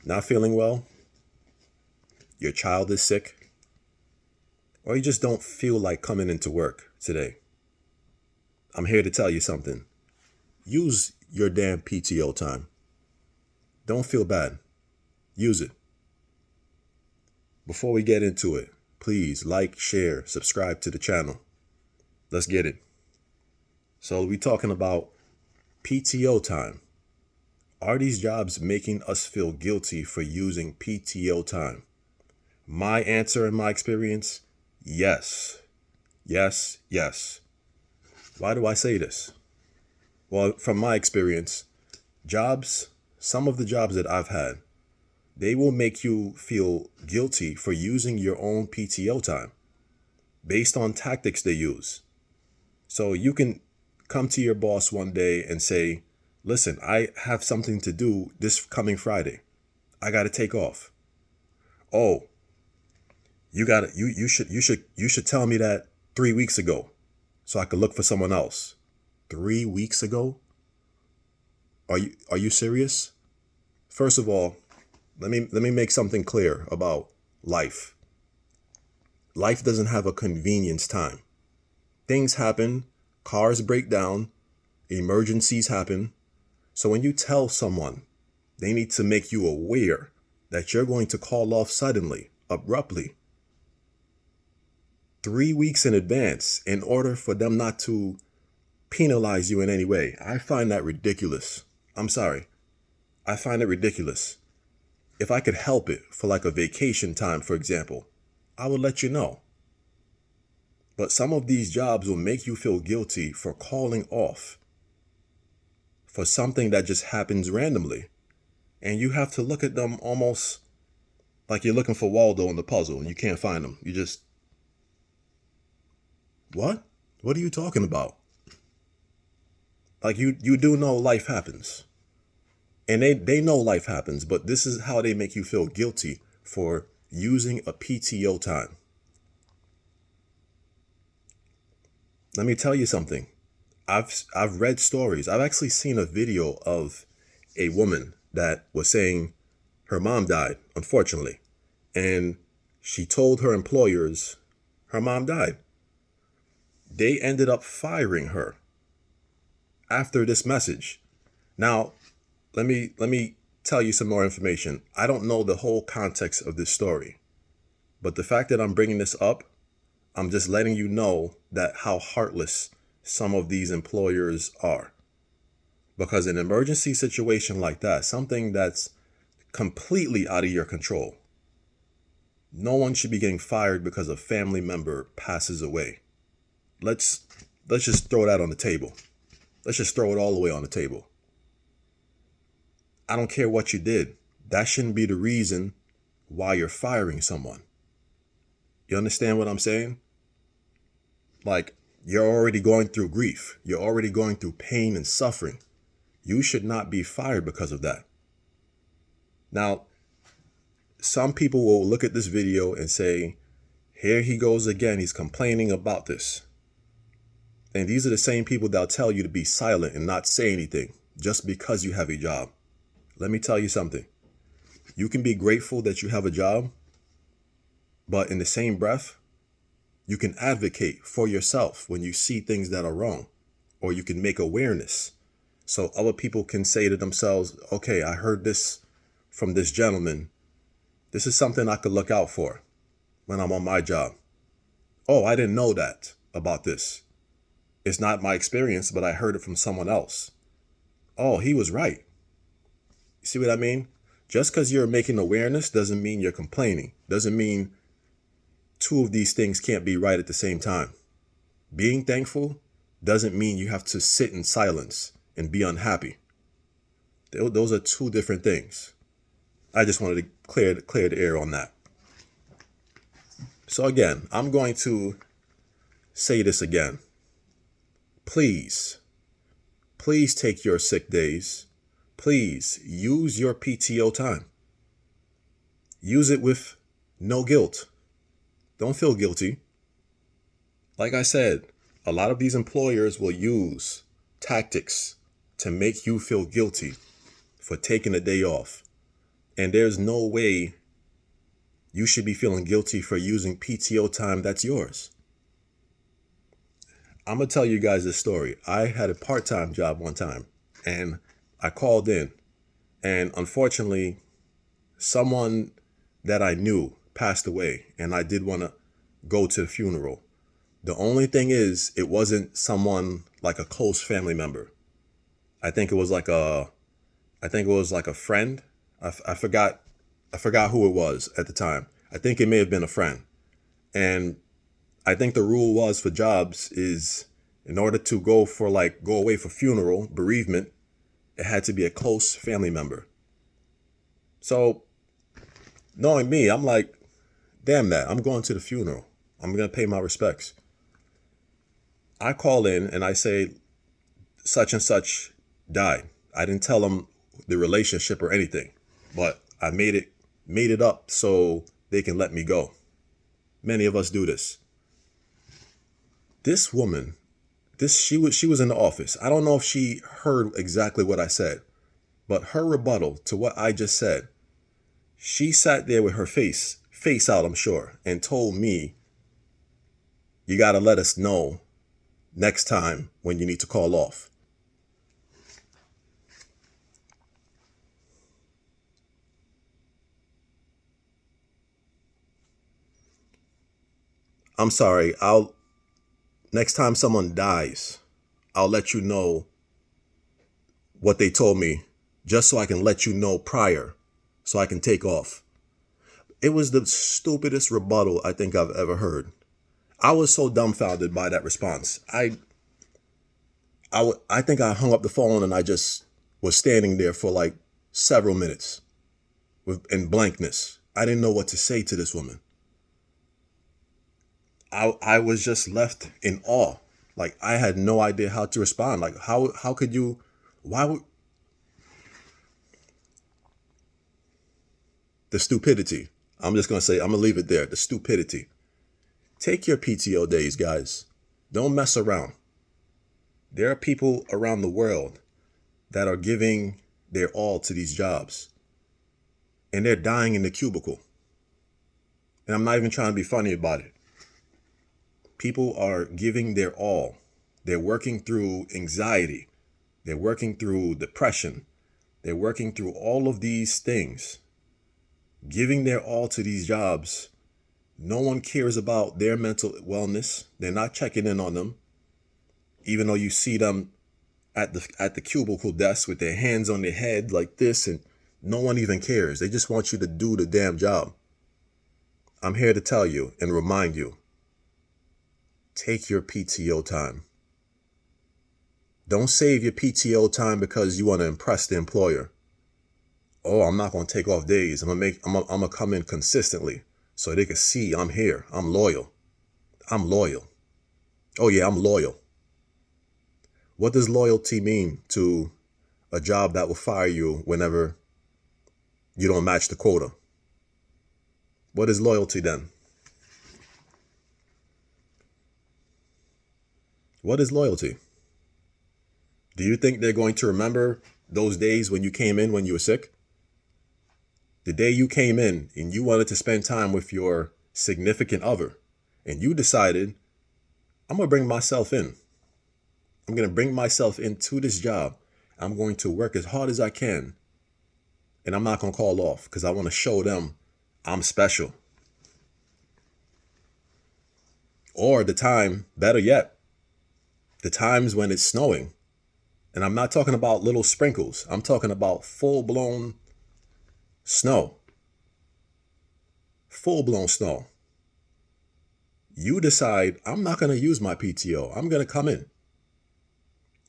Not feeling well, your child is sick, or you just don't feel like coming into work today. I'm here to tell you something. Use your damn PTO time. Don't feel bad. Use it. Before we get into it, please like, share, subscribe to the channel. Let's get it. So we're talking about PTO time. Are these jobs making us feel guilty for using PTO time? My answer in my experience, yes. Yes, yes. Why do I say this? Well, from my experience, some of the jobs that I've had, they will make you feel guilty for using your own PTO time based on tactics they use. So you can come to your boss one day and say, listen, I have something to do this coming Friday. I got to take off. Oh, you should tell me that 3 weeks ago so I could look for someone else. 3 weeks ago? Are you serious? First of all, let me make something clear about life. Life doesn't have a convenience time. Things happen, cars break down, emergencies happen. So when you tell someone, they need to make you aware that you're going to call off suddenly, abruptly, 3 weeks in advance in order for them not to penalize you in any way. I find that ridiculous. I'm sorry. I find it ridiculous. If I could help it for like a vacation time, for example, I would let you know. But some of these jobs will make you feel guilty for calling off for something that just happens randomly. And you have to look at them almost like you're looking for Waldo in the puzzle and you can't find him. You just, what? What are you talking about? Like you do know life happens. And they know life happens, but this is how they make you feel guilty for using a PTO time. Let me tell you something. I've read stories. I've actually seen a video of a woman that was saying her mom died, unfortunately. And she told her employers her mom died. They ended up firing her after this message. Now, let me tell you some more information. I don't know the whole context of this story, but the fact that I'm bringing this up, I'm just letting you know that how heartless some of these employers are. Because an emergency situation like that, something that's completely out of your control, no one should be getting fired because a family member passes away. Let's just throw that on the table. Let's just throw it all the way on the table. I don't care what you did. That shouldn't be the reason why you're firing someone. You understand what I'm saying? Like, you're already going through grief. You're already going through pain and suffering. You should not be fired because of that. Now, some people will look at this video and say, here he goes again. He's complaining about this. And these are the same people that'll tell you to be silent and not say anything just because you have a job. Let me tell you something. You can be grateful that you have a job, but in the same breath, you can advocate for yourself when you see things that are wrong, or you can make awareness. So other people can say to themselves, okay, I heard this from this gentleman. This is something I could look out for when I'm on my job. Oh, I didn't know that about this. It's not my experience, but I heard it from someone else. Oh, he was right. You see what I mean? Just because you're making awareness doesn't mean you're complaining. Doesn't mean two of these things can't be right at the same time. Being thankful doesn't mean you have to sit in silence and be unhappy. Those are two different things. I just wanted to clear the air on that. So again, I'm going to say this again. Please take your sick days. Please use your PTO time. Use it with no guilt. Don't feel guilty. Like I said, a lot of these employers will use tactics to make you feel guilty for taking a day off. And there's no way you should be feeling guilty for using PTO time that's yours. I'm going to tell you guys this story. I had a part-time job one time, and I called in, and unfortunately, someone that I knew passed away, and I did want to go to the funeral. The only thing is, it wasn't someone like a close family member. I think it was like a friend. I forgot who it was at the time. I think it may have been a friend. And I think the rule was for jobs is, in order to go away for funeral, bereavement, it had to be a close family member. So knowing me, I'm like, damn that, I'm going to the funeral. I'm going to pay my respects. I call in and I say, such and such died. I didn't tell them the relationship or anything, but I made it up so they can let me go. Many of us do this. This woman, she was in the office. I don't know if she heard exactly what I said, but her rebuttal to what I just said, she sat there with her face out, I'm sure, and told me, you got to let us know next time when you need to call off. I'm sorry, next time someone dies, I'll let you know what they told me, just so I can let you know prior, so I can take off. It was the stupidest rebuttal I think I've ever heard. I was so dumbfounded by that response. I think I hung up the phone and I just was standing there for like several minutes in blankness. I didn't know what to say to this woman. I was just left in awe. Like, I had no idea how to respond. Like, how could you, why would, the stupidity. I'm just going to say, I'm going to leave it there. The stupidity. Take your PTO days, guys. Don't mess around. There are people around the world that are giving their all to these jobs, and they're dying in the cubicle. And I'm not even trying to be funny about it. People are giving their all. They're working through anxiety. They're working through depression. They're working through all of these things, giving their all to these jobs. No one cares about their mental wellness. They're not checking in on them, even though you see them at the cubicle desk with their hands on their head like this, and no one even cares. They just want you to do the damn job. I'm here to tell you and remind you, take your PTO time. Don't save your PTO time because you want to impress the employer. Oh, I'm not going to take off days. I'm going to come in consistently so they can see I'm here. I'm loyal. I'm loyal. Oh yeah, I'm loyal. What does loyalty mean to a job that will fire you whenever you don't match the quota? What is loyalty then? What is loyalty? Do you think they're going to remember those days when you came in when you were sick? The day you came in and you wanted to spend time with your significant other, and you decided, I'm going to bring myself in. I'm going to bring myself into this job. I'm going to work as hard as I can. And I'm not going to call off because I want to show them I'm special. Or the time, better yet, the times when it's snowing. And I'm not talking about little sprinkles. I'm talking about full-blown snow. Full-blown snow. You decide, I'm not going to use my PTO. I'm going to come in.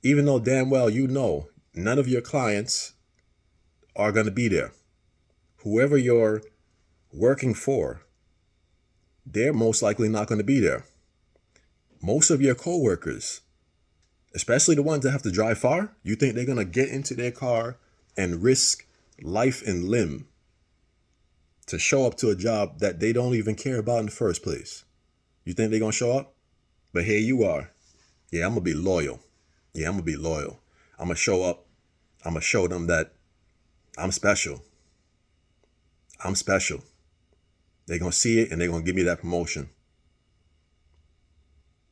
Even though damn well you know none of your clients are going to be there. Whoever you're working for, they're most likely not going to be there. Most of your coworkers, especially the ones that have to drive far, you think they're going to get into their car and risk life and limb to show up to a job that they don't even care about in the first place? You think they're going to show up? But here you are. Yeah, I'm going to be loyal. Yeah, I'm going to be loyal. I'm going to show up. I'm going to show them that I'm special. I'm special. They're going to see it and they're going to give me that promotion.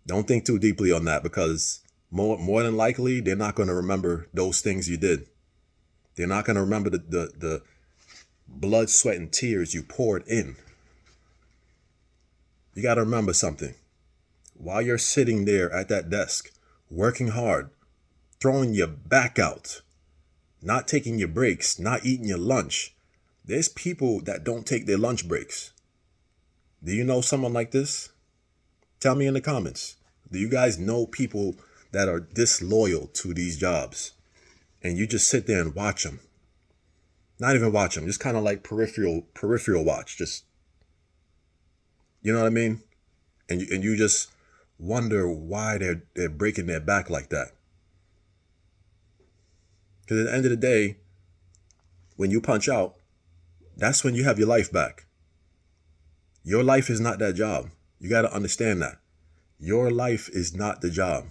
Don't think too deeply on that, because more than likely, they're not going to remember those things you did. They're not going to remember the blood, sweat, and tears you poured in. You got to remember something. While you're sitting there at that desk, working hard, throwing your back out, not taking your breaks, not eating your lunch, there's people that don't take their lunch breaks. Do you know someone like this? Tell me in the comments. Do you guys know people that are disloyal to these jobs? And you just sit there and watch them. Not even watch them, just kind of like peripheral watch. Just, you know what I mean? And you just wonder why they're breaking their back like that. Because at the end of the day, when you punch out, that's when you have your life back. Your life is not that job. You got to understand that. Your life is not the job.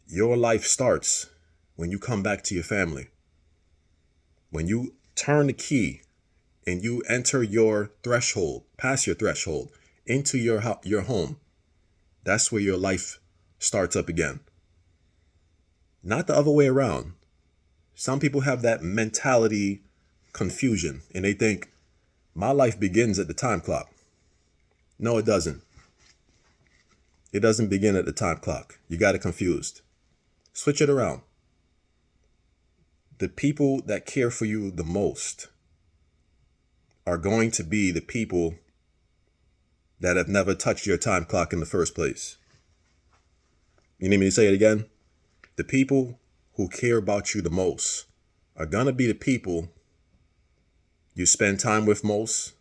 Your life starts when you come back to your family. When you turn the key and you enter your threshold, past your threshold, into your home, that's where your life starts up again. Not the other way around. Some people have that mentality confusion and they think my life begins at the time clock. No, it doesn't. It doesn't begin at the time clock. You got it confused. Switch it around. The people that care for you the most are going to be the people that have never touched your time clock in the first place. You need me to say it again? The people who care about you the most are going to be the people you spend time with most,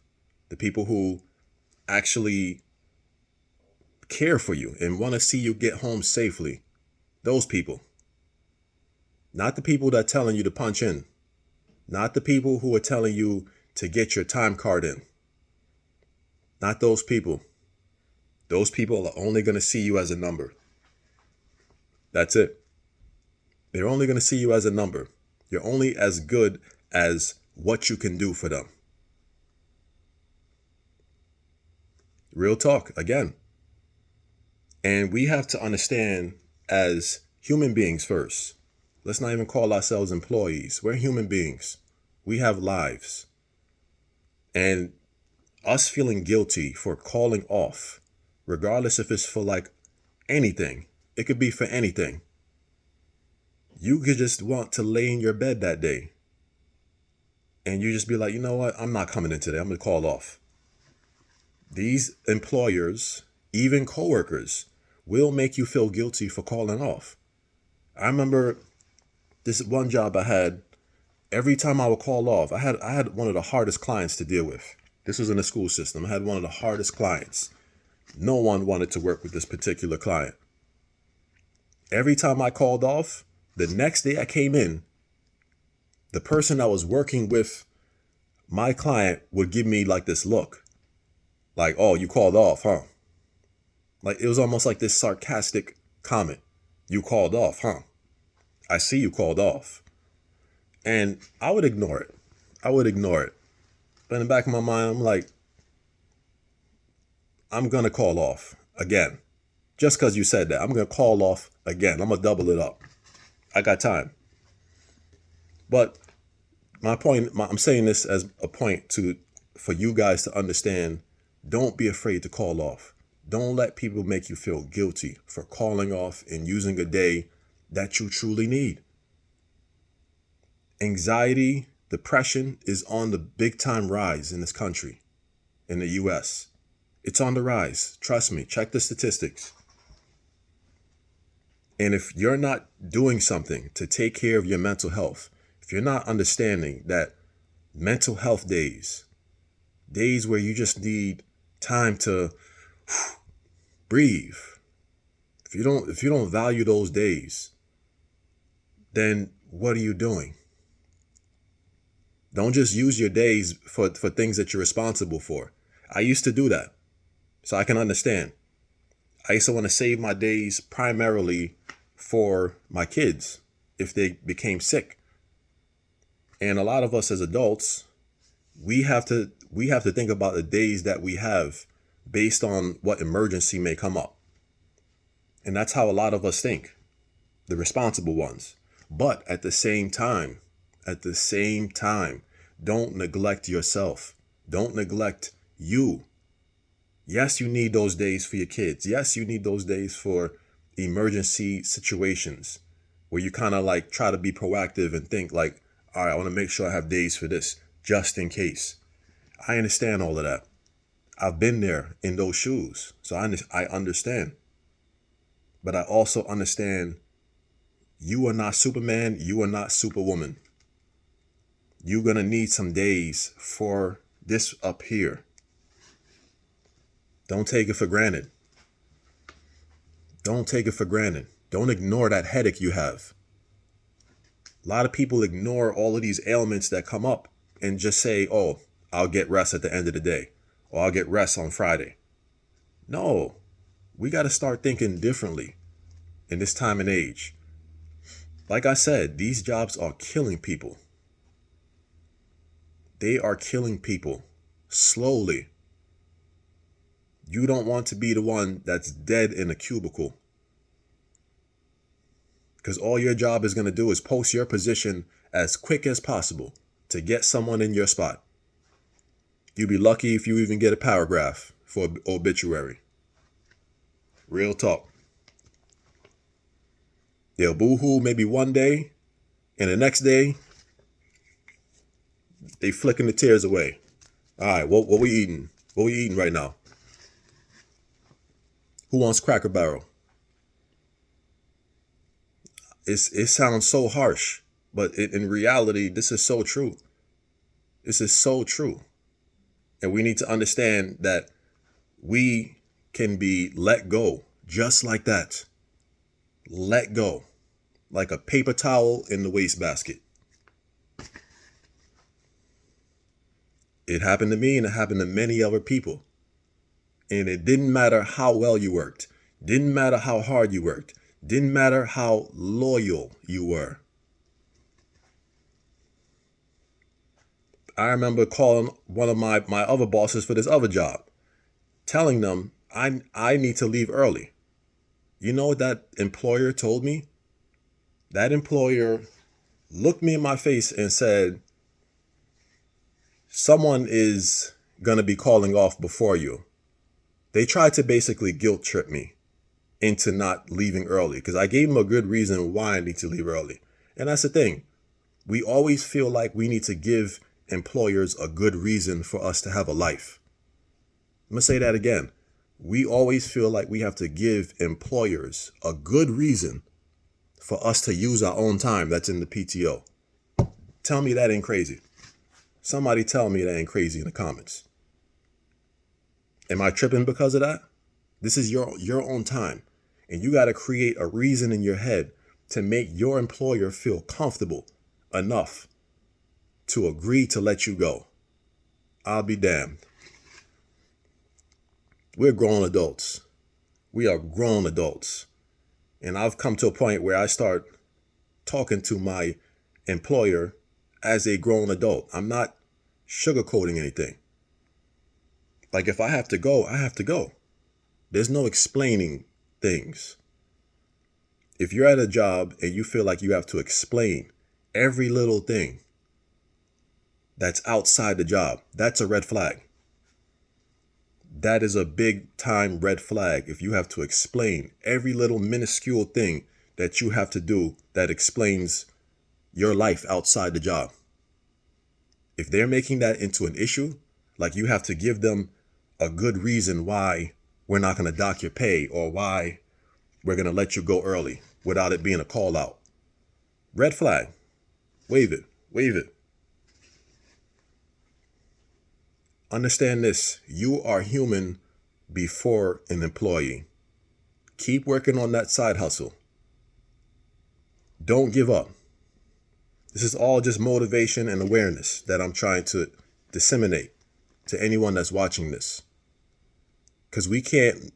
the people who actually care for you and want to see you get home safely. Those people. Not the people that are telling you to punch in. Not the people who are telling you to get your time card in. Not those people. Those people are only going to see you as a number. That's it. They're only going to see you as a number. You're only as good as what you can do for them. Real talk, again. And we have to understand as human beings first. Let's not even call ourselves employees. We're human beings. We have lives. And us feeling guilty for calling off, regardless if it's for like anything, it could be for anything. You could just want to lay in your bed that day and you just be like, you know what? I'm not coming in today. I'm going to call off. These employers, even coworkers, will make you feel guilty for calling off. I remember this one job I had. Every time I would call off, I had one of the hardest clients to deal with. This was in the school system. I had one of the hardest clients. No one wanted to work with this particular client. Every time I called off, the next day I came in, the person that was working with my client would give me like this look. Like, oh, you called off, huh? Like, it was almost like this sarcastic comment. You called off, huh? I see you called off. And I would ignore it. But in the back of my mind, I'm like, I'm going to call off again. Just because you said that, I'm going to call off again. I'm going to double it up. I got time. But my point, I'm saying this as a point for you guys to understand, don't be afraid to call off. Don't let people make you feel guilty for calling off and using a day that you truly need. Anxiety, depression is on the big time rise in this country, in the US. It's on the rise. Trust me, check the statistics. And if you're not doing something to take care of your mental health, if you're not understanding that mental health days where you just need time to breathe, if you don't value those days, then what are you doing? Don't just use your days for things that you're responsible for. I used to do that, so I can understand. I used to want to save my days primarily for my kids if they became sick. And a lot of us as adults, we have to think about the days that we have based on what emergency may come up. And that's how a lot of us think, the responsible ones. But at the same time, don't neglect yourself. Don't neglect you. Yes, you need those days for your kids. Yes, you need those days for emergency situations where you kind of like try to be proactive and think like, all right, I want to make sure I have days for this just in case. I understand all of that. I've been there in those shoes. So I understand. But I also understand you are not Superman. You are not Superwoman. You're going to need some days for this up here. Don't take it for granted. Don't take it for granted. Don't ignore that headache you have. A lot of people ignore all of these ailments that come up and just say, oh, I'll get rest at the end of the day, or I'll get rest on Friday. No, we got to start thinking differently in this time and age. Like I said, these jobs are killing people. They are killing people slowly. You don't want to be the one that's dead in a cubicle. Because all your job is going to do is post your position as quick as possible to get someone in your spot. You'll be lucky if you even get a paragraph for obituary. Real talk. They'll boo-hoo maybe one day, and the next day, they flicking the tears away. All right, what we eating? What we eating right now? Who wants Cracker Barrel? It sounds so harsh, but in reality, this is so true. This is so true. And we need to understand that we can be let go just like that. Let go. Like a paper towel in the wastebasket. It happened to me and it happened to many other people. And it didn't matter how well you worked. Didn't matter how hard you worked. Didn't matter how loyal you were. I remember calling one of my other bosses for this other job, telling them I need to leave early. You know what that employer told me? That employer looked me in my face and said, someone is going to be calling off before you. They tried to basically guilt trip me into not leaving early because I gave them a good reason why I need to leave early. And that's the thing. We always feel like we need to give employers a good reason for us to have a life. I'm going to say that again. We always feel like we have to give employers a good reason for us to use our own time that's in the PTO. Tell me that ain't crazy. Somebody tell me that ain't crazy in the comments. Am I tripping because of that? This is your own time. And you got to create a reason in your head to make your employer feel comfortable enough to agree to let you go. I'll be damned. We're grown adults. We are grown adults. And I've come to a point where I start talking to my employer as a grown adult. I'm not sugarcoating anything. Like if I have to go, I have to go. There's no explaining things. If you're at a job and you feel like you have to explain every little thing that's outside the job, that's a red flag. That is a big time red flag if you have to explain every little minuscule thing that you have to do that explains your life outside the job. If they're making that into an issue, like you have to give them a good reason why we're not going to dock your pay or why we're going to let you go early without it being a call out. Red flag. Wave it. Wave it. Understand this. You are human before an employee. Keep working on that side hustle. Don't give up. This is all just motivation and awareness that I'm trying to disseminate to anyone that's watching this. Because we can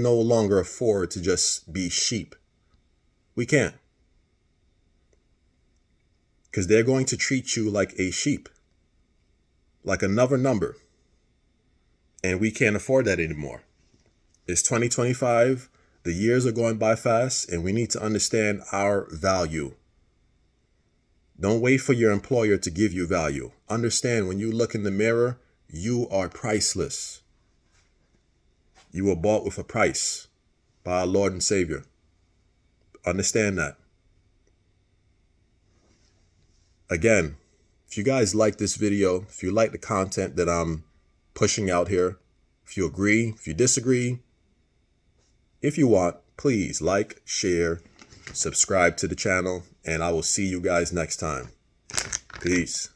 no longer afford to just be sheep. We can't. Because they're going to treat you like a sheep. like another number. And we can't afford that anymore. It's 2025. The years are going by fast, and we need to understand our value. Don't wait for your employer to give you value. Understand, when you look in the mirror, you are priceless. You were bought with a price by our Lord and Savior. Understand that. Again, if you guys like this video, if you like the content that I'm pushing out here, if you agree, if you disagree, if you want, please like, share, subscribe to the channel, and I will see you guys next time. Peace.